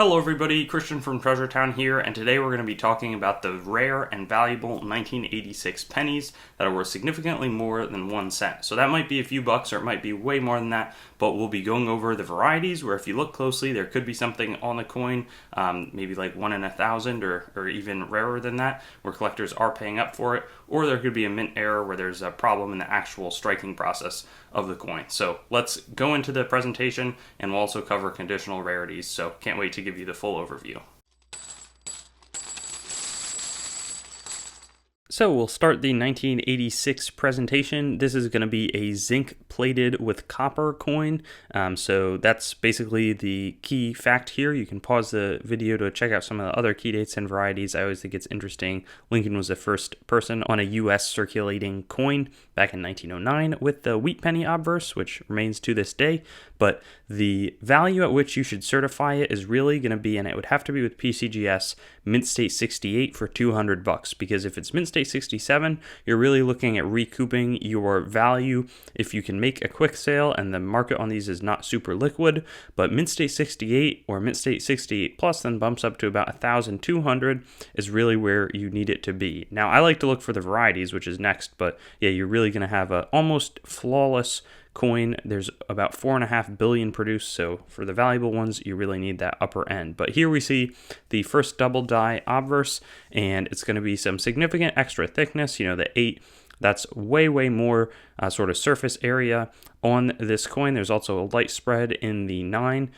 Hello everybody, Christian from Treasure Town here, and today we're going to be talking about the rare and valuable 1986 pennies that are worth significantly more than 1 cent. So that might be a few bucks or it might be way more than that, but we'll be going over the varieties where if you look closely there could be something on the coin, maybe like 1 in 1,000 or even rarer than that, where collectors are paying up for it, or there could be a mint error where there's a problem in the actual striking process of the coin. So let's go into the presentation and we'll also cover conditional rarities, so can't wait to give you the full overview. So we'll start the 1986 presentation. This is going to be a zinc plated with copper coin. So that's basically the key fact here. You can pause the video to check out some of the other key dates and varieties. I always think it's interesting. Lincoln was the first person on a US circulating coin back in 1909 with the wheat penny obverse, which remains to this day. But the value at which you should certify it is really going to be, and it would have to be with PCGS, mint state 68 for $200, because if it's mint state 67, you're really looking at recouping your value if you can make a quick sale and the market on these is not super liquid. But mint state 68 or mint state 68 plus then bumps up to about 1,200 is really where you need it to be. Now I like to look for the varieties, which is next, but yeah, you're really going to have a almost flawless coin. There's about 4.5 billion produced, so for the valuable ones you really need that upper end. But here we see the first double die obverse, and it's going to be some significant extra thickness. You know, the 8, that's way more sort of surface area on this coin. There's also a light spread in the 9,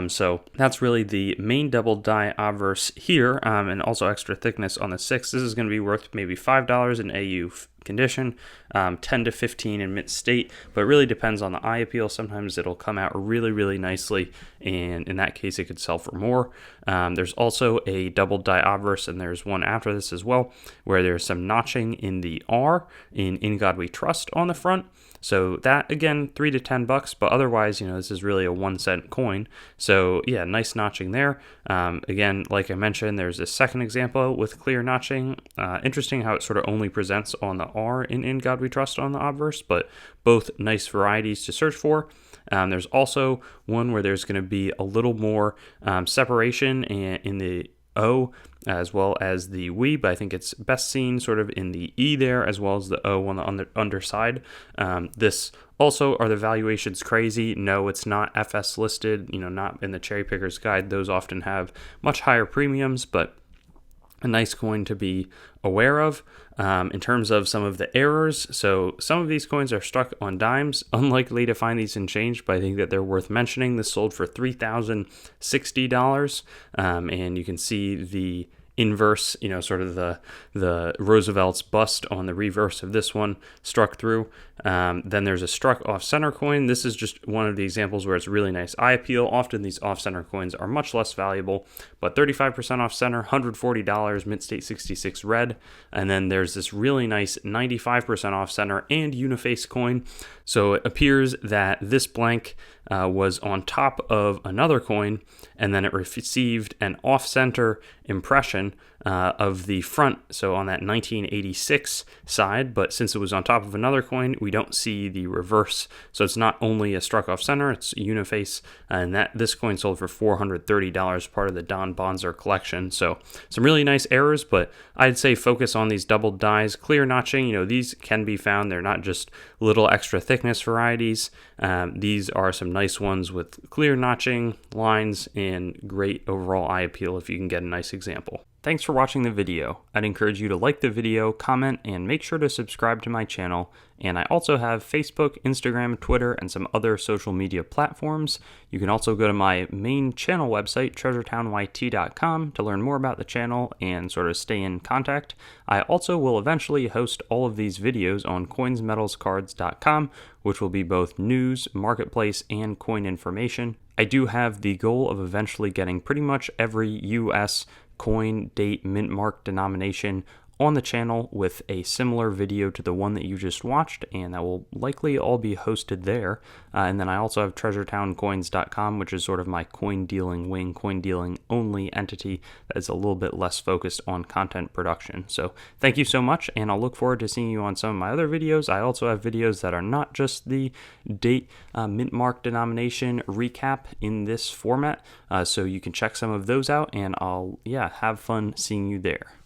so that's really the main double die obverse here, and also extra thickness on the 6. This is going to be worth maybe $5 in AU condition, 10 to 15 in mint state, but it really depends on the eye appeal. Sometimes it'll come out really nicely, and in that case it could sell for more. There's also a double die obverse, and there's one after this as well, where there's some notching in the R in God We Trust on the front. So that, again, $3 to $10, but otherwise, you know, this is really a 1 cent coin. So yeah, nice notching there. Again, like I mentioned, there's a second example with clear notching. Interesting how it sort of only presents on the R in God We Trust on the obverse, but both nice varieties to search for. There's also one where there's going to be a little more separation in the O as well as the we, but I think it's best seen sort of in the E there as well as the O on the underside. This also, are the valuations crazy? No, it's not FS listed, you know, not in the Cherry Picker's Guide. Those often have much higher premiums, but a nice coin to be aware of. In terms of some of the errors, so some of these coins are struck on dimes. Unlikely to find these in change, but I think that they're worth mentioning. This sold for $3,060, and you can see the inverse, you know, sort of the Roosevelt's bust on the reverse of this one struck through. Then there's a struck off-center coin. This is just one of the examples where it's really nice eye appeal. Often these off-center coins are much less valuable, but 35% off-center, $140, mint state 66 red. And then there's this really nice 95% off-center and uniface coin. So it appears that this blank was on top of another coin, and then it received an off-center impression of the front, so on that 1986 side, but since it was on top of another coin, we don't see the reverse. So it's not only a struck off center, it's uniface, and this coin sold for $430, part of the Don Bonzer collection. So some really nice errors, but I'd say focus on these double dies. Clear notching, you know, these can be found. They're not just little extra thickness varieties. These are some nice ones with clear notching, lines, and great overall eye appeal if you can get a nice example. Thanks for watching the video. I'd encourage you to like the video, comment, and make sure to subscribe to my channel. And I also have Facebook, Instagram, Twitter, and some other social media platforms. You can also go to my main channel website, treasuretownYT.com, to learn more about the channel and sort of stay in contact. I also will eventually host all of these videos on coinsmetalscards.com, which will be both news, marketplace, and coin information. I do have the goal of eventually getting pretty much every US coin, date, mint mark, denomination on the channel with a similar video to the one that you just watched, and that will likely all be hosted there. And then I also have treasuretowncoins.com, which is sort of my coin dealing wing, coin dealing only entity that is a little bit less focused on content production. So thank you so much, and I'll look forward to seeing you on some of my other videos. I also have videos that are not just the date mint mark denomination recap in this format, so you can check some of those out, and I'll have fun seeing you there.